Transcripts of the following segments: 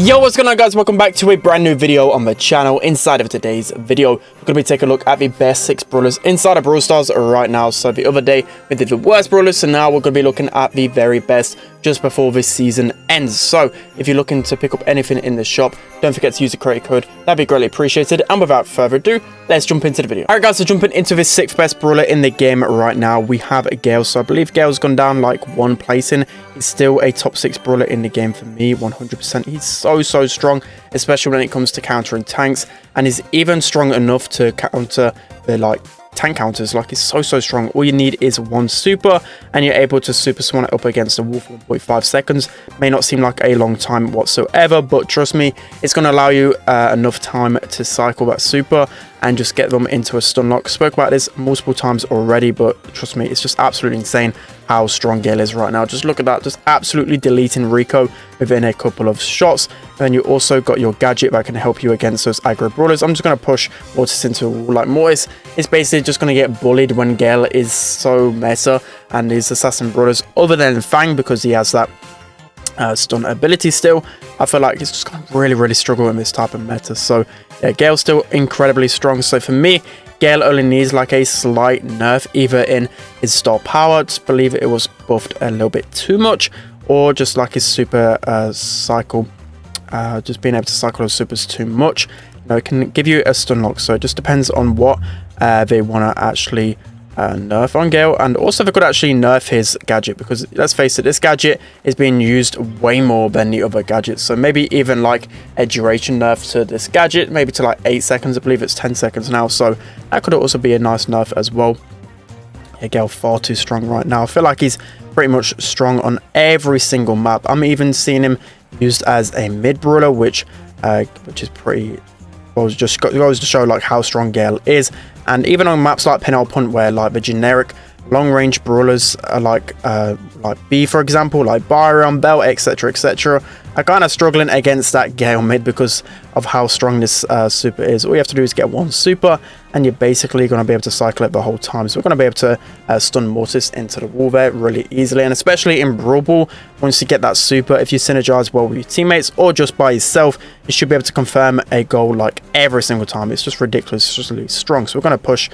Yo, what's going on, guys? Welcome back to a brand new video on the channel. Inside of today's video, we're going to be taking a look at the best 6 brawlers inside of Brawl Stars right now. So the other day we did the worst brawlers, so now we're going to be looking at the very best just before this season ends. So if you're looking to pick up anything in the shop, don't forget to use the creator code. That'd be greatly appreciated. And without further ado, let's jump into the video. Alright guys, so jumping into this 6th best brawler in the game right now, we have a Gale. So I believe Gale's gone down like 1 placing. He's still a top 6 brawler in the game for me, 100%. He's so strong, especially when it comes to countering tanks, and he's even strong enough to counter the tank counters. Like, it's so strong. All you need is 1 super and you're able to super swan it up against a wall for 1.5 seconds. May not seem like a long time whatsoever, but trust me, it's going to allow you enough time to cycle that super and just get them into a stun lock. Spoke about this multiple times already, but trust me, it's just absolutely insane how strong Gale is right now. Just look at that, just absolutely deleting Rico within a couple of shots. Then you also got your gadget that can help you against those aggro brawlers. I'm just going to push Mortis into a wall. Like, Mortis is basically just going to get bullied when Gale is so meta and his assassin brawlers, other than Fang, because he has that stun ability still. I feel like it's just going to really struggle in this type of meta. So yeah, Gale's still incredibly strong. So for me, Gale only needs like a slight nerf, either in his star power, just believe it was buffed a little bit too much, or just like his super cycle, just being able to cycle those supers too much. You know, it can give you a stun lock, so it just depends on what they want to actually nerf on Gale. And also they could actually nerf his gadget, because let's face it, this gadget is being used way more than the other gadgets. So maybe even like a duration nerf to this gadget, maybe to like 8 seconds. I believe it's 10 seconds now, so that could also be a nice nerf as well. Yeah, Gale far too strong right now. I feel like he's pretty much strong on every single map. I'm even seeing him used as a mid brawler, which is pretty well, just goes to show like how strong Gale is. And even on maps like Penal Punt, where like the generic long range brawlers are like B, for example, like Byron, Bell, etc, are kind of struggling against that Gale mid because of how strong this super is. All you have to do is get 1 super and you're basically going to be able to cycle it the whole time. So we're going to be able to stun Mortis into the wall there really easily. And especially in Brawl Ball, once you get that super, if you synergize well with your teammates or just by yourself, you should be able to confirm a goal like every single time. It's just ridiculously strong. So we're going to push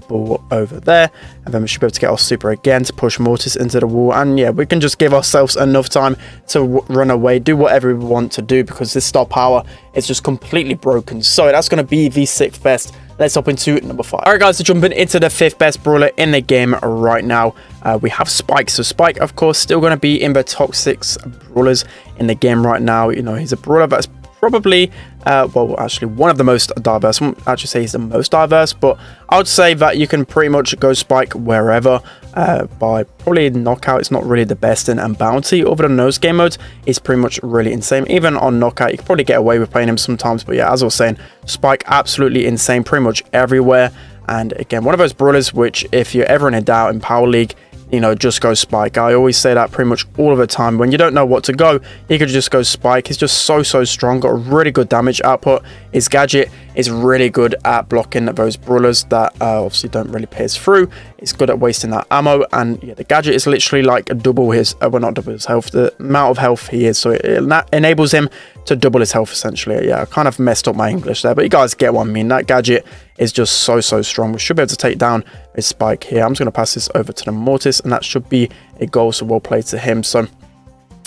Ball over there, and then we should be able to get our super again to push Mortis into the wall. And yeah, we can just give ourselves enough time to run away, do whatever we want to do, because this star power is just completely broken. So that's going to be the 6th best. Let's hop into number 5. Alright guys, so jumping into the 5th best brawler in the game right now, we have Spike. So Spike, of course, still going to be in the top 6 brawlers in the game right now. You know, he's a brawler that's probably well, actually one of the most diverse. I won't actually say he's the most diverse, but I would say that you can pretty much go Spike wherever. By probably knockout, it's not really the best in, and bounty, other than those game modes, is pretty much really insane. Even on knockout, you can probably get away with playing him sometimes, but yeah, as I was saying, Spike absolutely insane pretty much everywhere. And again, one of those brawlers which, if you're ever in a doubt in Power League, you know, just go Spike. I always say that pretty much all of the time. When you don't know what to go, you could just go Spike. He's just so strong, got a really good damage output. His gadget is really good at blocking those brawlers that obviously don't really pierce through. It's good at wasting that ammo, and yeah, the gadget is literally like double his, well, not double his health, the amount of health he is. So it enables him to double his health essentially. Yeah, I kind of messed up my English there, but you guys get what I mean. That gadget is just so strong. We should be able to take down his Spike here. I'm just going to pass this over to the Mortis, and that should be a goal, so well played to him. So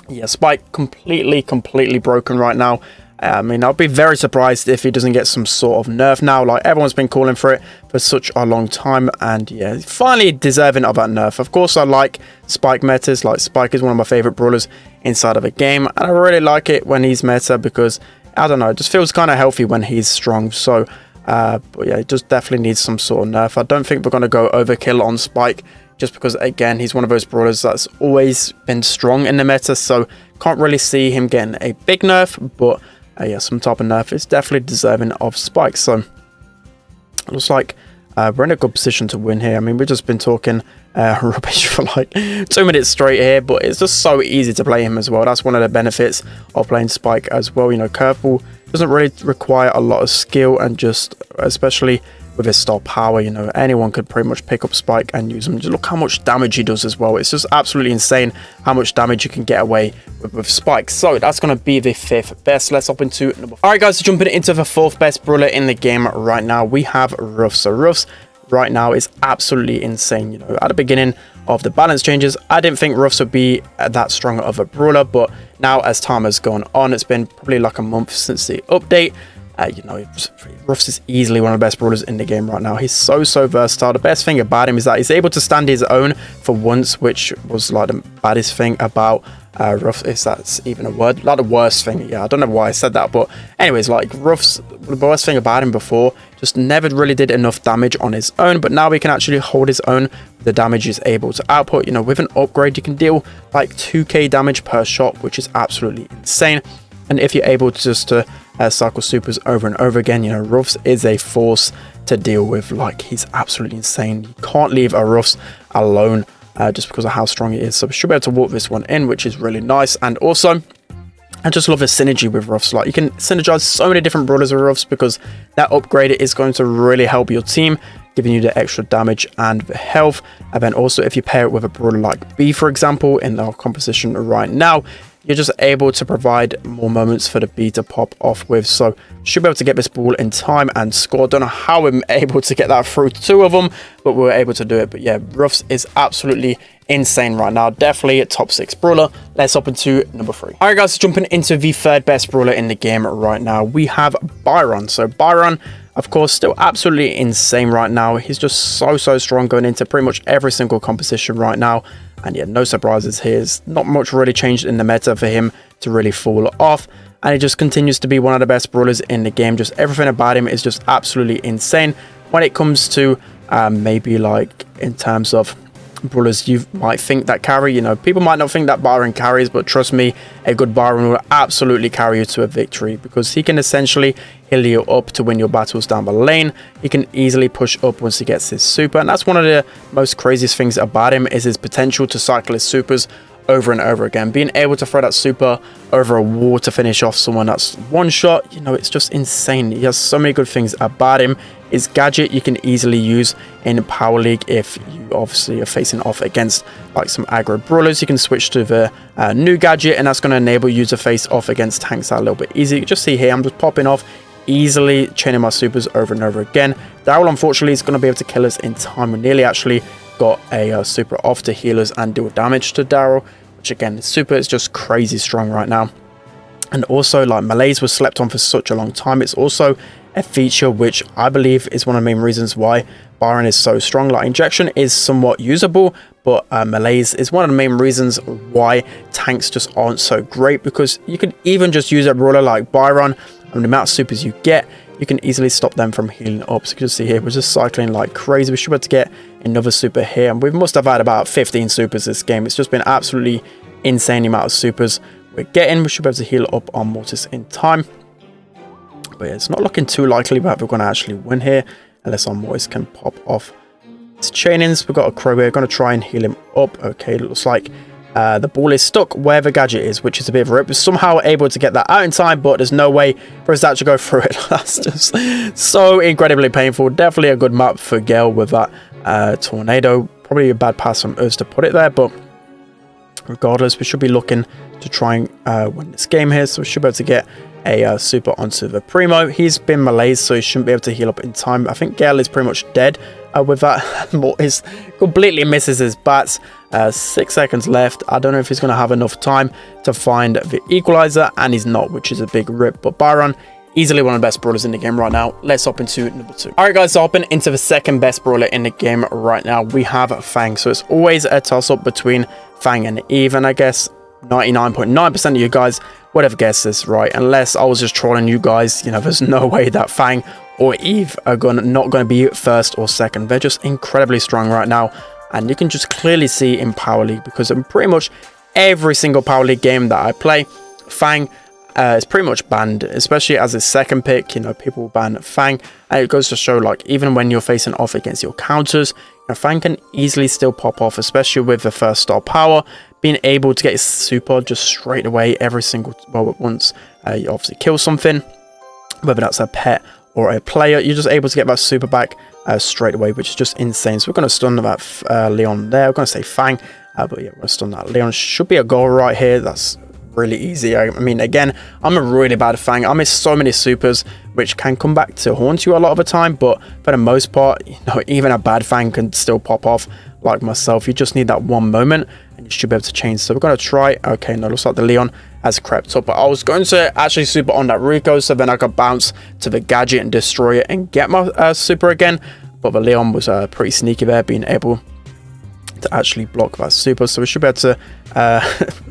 yeah, Spike completely broken right now. I mean, I'll be very surprised if he doesn't get some sort of nerf now. Like, everyone's been calling for it for such a long time, and yeah, finally deserving of that nerf. Of course, I like Spike metas. Like, Spike is one of my favorite brawlers inside of a game, and I really like it when he's meta, because I don't know, it just feels kind of healthy when he's strong. So but yeah, it just definitely needs some sort of nerf. I don't think we're going to go overkill on Spike, just because again, he's one of those brawlers that's always been strong in the meta, so can't really see him getting a big nerf. But yeah, some type of nerf is definitely deserving of Spike. So it looks like we're in a good position to win here. I mean, we've just been talking rubbish for like 2 minutes straight here, but it's just so easy to play him as well. That's one of the benefits of playing Spike as well. You know, curveball doesn't really require a lot of skill, and just especially with his star power. You know, anyone could pretty much pick up Spike and use him. Just look how much damage he does as well. It's just absolutely insane how much damage you can get away with Spike. So that's going to be the 5th best. Let's hop into number 4. All right, guys, so jumping into the 4th best brawler in the game right now, we have Ruffs. So Ruffs right now is absolutely insane. You know, at the beginning of the balance changes, I didn't think Ruffs would be that strong of a brawler, but now as time has gone on, it's been probably like a month since the update. You know, Ruffs is easily one of the best brawlers in the game right now. He's so versatile. The best thing about him is that he's able to stand his own for once, which was like the baddest thing about Ruffs, if that's even a word. Like the worst thing. Yeah, I don't know why I said that, but anyways, like Ruffs, the worst thing about him before, just never really did enough damage on his own, but now he can actually hold his own with the damage he's able to output. You know, with an upgrade, you can deal like 2k damage per shot, which is absolutely insane. And if you're able to just cycle supers over and over again, you know, Ruffs is a force to deal with. Like, he's absolutely insane. You can't leave a Ruffs alone just because of how strong he is. So we should be able to walk this one in, which is really nice. And also, I just love the synergy with Ruffs. Like, you can synergize so many different brawlers with Ruffs because that upgrade is going to really help your team, giving you the extra damage and the health. And then also, if you pair it with a brawler like B, for example, in our composition right now, you're just able to provide more moments for the B to pop off with. So should be able to get this ball in time and score. Don't know how we're able to get that through 2 of them, but we're able to do it. But yeah, Ruffs is absolutely insane right now. Definitely a top 6 brawler. Let's hop into number 3. All right, guys, jumping into the 3rd best brawler in the game right now, we have Byron. So Byron, of course, still absolutely insane right now. He's just so strong going into pretty much every single composition right now. And yeah, no surprises here. There's not much really changed in the meta for him to really fall off. And he just continues to be one of the best brawlers in the game. Just everything about him is just absolutely insane. When it comes to maybe like in terms of brawlers you might think that carry, you know, people might not think that Byron carries, but trust me, a good Byron will absolutely carry you to a victory because he can essentially heal you up to win your battles down the lane. He can easily push up once he gets his super, and that's one of the most craziest things about him is his potential to cycle his supers over and over again. Being able to throw that super over a wall to finish off someone that's one shot, you know, it's just insane. He has so many good things about him. His gadget you can easily use in Power League if you obviously are facing off against like some aggro brawlers. You can switch to the new gadget, and that's going to enable you to face off against tanks a little bit easier. You can just see here, I'm just popping off, easily chaining my supers over and over again. Daryl, unfortunately, is going to be able to kill us in time. We nearly actually got a super off to heal us and deal damage to Daryl, which again, the super is just crazy strong right now. And also, like, Malaise was slept on for such a long time. It's also a feature which I believe is one of the main reasons why Byron is so strong. Like, injection is somewhat usable, but Malaise is one of the main reasons why tanks just aren't so great, because you can even just use a brawler like Byron, and the amount of supers you get, you can easily stop them from healing up. So you can see here, we're just cycling like crazy. We should be able to get another super here, and we must have had about 15 supers this game. It's just been absolutely insane amount of supers we're getting. We should be able to heal up our Mortis in time. But yeah, it's not looking too likely that we're going to actually win here unless our Mortis can pop off his chainings. We've got a Crow. We're going to try and heal him up. Okay, it looks like the ball is stuck where the gadget is, which is a bit of a rip. We're somehow able to get that out in time, but there's no way for us to actually go through it. That's just so incredibly painful. Definitely a good map for Gale with that tornado. Probably a bad pass from us to put it there, but regardless, we should be looking to try and win this game here. So we should be able to get a super onto the Primo. He's been Malaise, so he shouldn't be able to heal up in time. I think Gale is pretty much dead with that. Mortis completely misses his bats. 6 seconds left. I don't know if he's going to have enough time to find the equalizer, and he's not, which is a big rip. But Byron, easily one of the best brawlers in the game right now. Let's hop into number 2. All right, guys, so hopping into the second best brawler in the game right now, we have Fang. So it's always a toss-up between Fang and Eve, and I guess 99.9% of you guys would have guessed this right, unless I was just trolling you guys. You know, there's no way that Fang or Eve are not going to be first or second. They're just incredibly strong right now, and you can just clearly see in Power League, because in pretty much every single Power League game that I play, Fang is pretty much banned, especially as a second pick. You know, people ban Fang, and it goes to show, like, even when you're facing off against your counters, you know, Fang can easily still pop off, especially with the first star power. Being able to get his super just straight away every single, well, once you obviously kill something, whether that's a pet or a player, you're just able to get that super back straight away, which is just insane. So we're going to stun that Leon there. We're going to say Fang, but yeah, we're going to stun that Leon. Should be a goal right here. That's really easy. I mean, again, I'm a really bad Fang. I miss so many supers, which can come back to haunt you a lot of the time, but for the most part, you know, even a bad Fang can still pop off like myself. You just need that one moment and you should be able to change. So we're going to try. Okay, no, looks like the Leon has crept up, but I was going to actually super on that Rico, so then I could bounce to the gadget and destroy it and get my super again, but the Leon was pretty sneaky there, being able to actually block that super. So we should be able to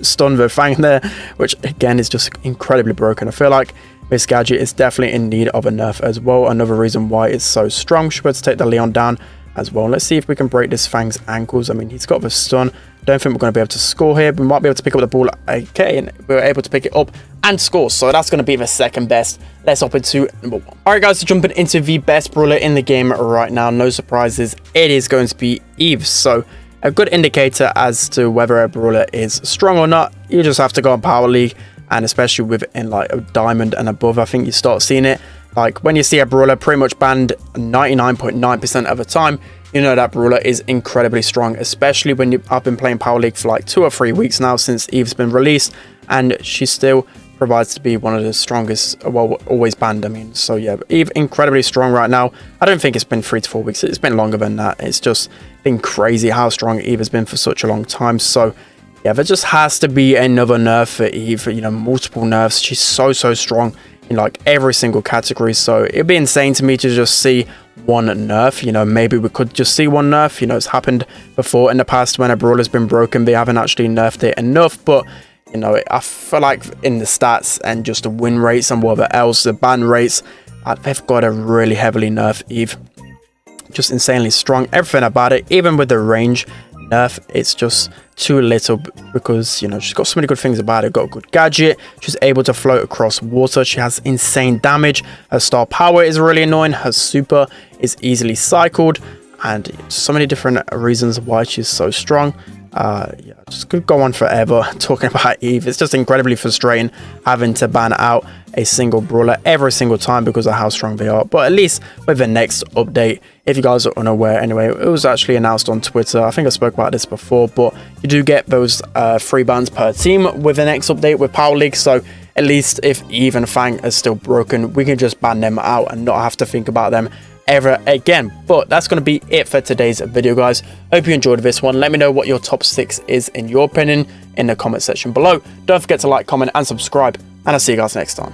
stun the Fang there, which again is just incredibly broken. I feel like this gadget is definitely in need of a nerf as well. Another reason why it's so strong. We should be able to take the Leon down as well. Let's see if we can break this Fang's ankles. I mean, he's got the stun. Don't think we're going to be able to score here. We might be able to pick up the ball. Okay, and we were able to pick it up and score. So that's going to be the second best. Let's hop into number 1. All right, guys, so jumping into the best brawler in the game right now. No surprises. It is going to be Eve. So a good indicator as to whether a brawler is strong or not, you just have to go on Power League, and especially within like a diamond and above, I think you start seeing it. Like when you see a brawler pretty much banned 99.9% of the time, you know that brawler is incredibly strong, especially when I've been playing Power League for like 2 or 3 weeks now since Eve's been released, and she still provides to be one of the strongest, well, always banned. I mean, so yeah, Eve incredibly strong right now. I don't think it's been 3 to 4 weeks. It's been longer than that. It's just been crazy how strong Eve has been for such a long time. So yeah, there just has to be another nerf for Eve, you know, multiple nerfs. She's so strong in like every single category. So it'd be insane to me to just see one nerf. You know, maybe we could just see one nerf. You know, it's happened before in the past when a brawler's been broken. They haven't actually nerfed it enough, but you know, I feel like in the stats and just the win rates and whatever else, the ban rates, they've got to really heavily nerf Eve. Just insanely strong. Everything about it, even with the range nerf, it's just too little, because, you know, she's got so many good things about it. Got a good gadget. She's able to float across water. She has insane damage. Her star power is really annoying. Her super is easily cycled, and so many different reasons why she's so strong. Yeah, just could go on forever talking about Eve. It's just incredibly frustrating having to ban out a single brawler every single time because of how strong they are. But at least with the next update, if you guys are unaware, anyway, it was actually announced on Twitter. I think I spoke about this before, but you do get those 3 bans per team with the next update with Power League. So at least if Eve and Fang are still broken, we can just ban them out and not have to think about them ever again. But that's going to be it for today's video, guys. Hope you enjoyed this one. Let me know what your top 6 is in your opinion in the comment section below. Don't forget to like, comment and subscribe, and I'll see you guys next time.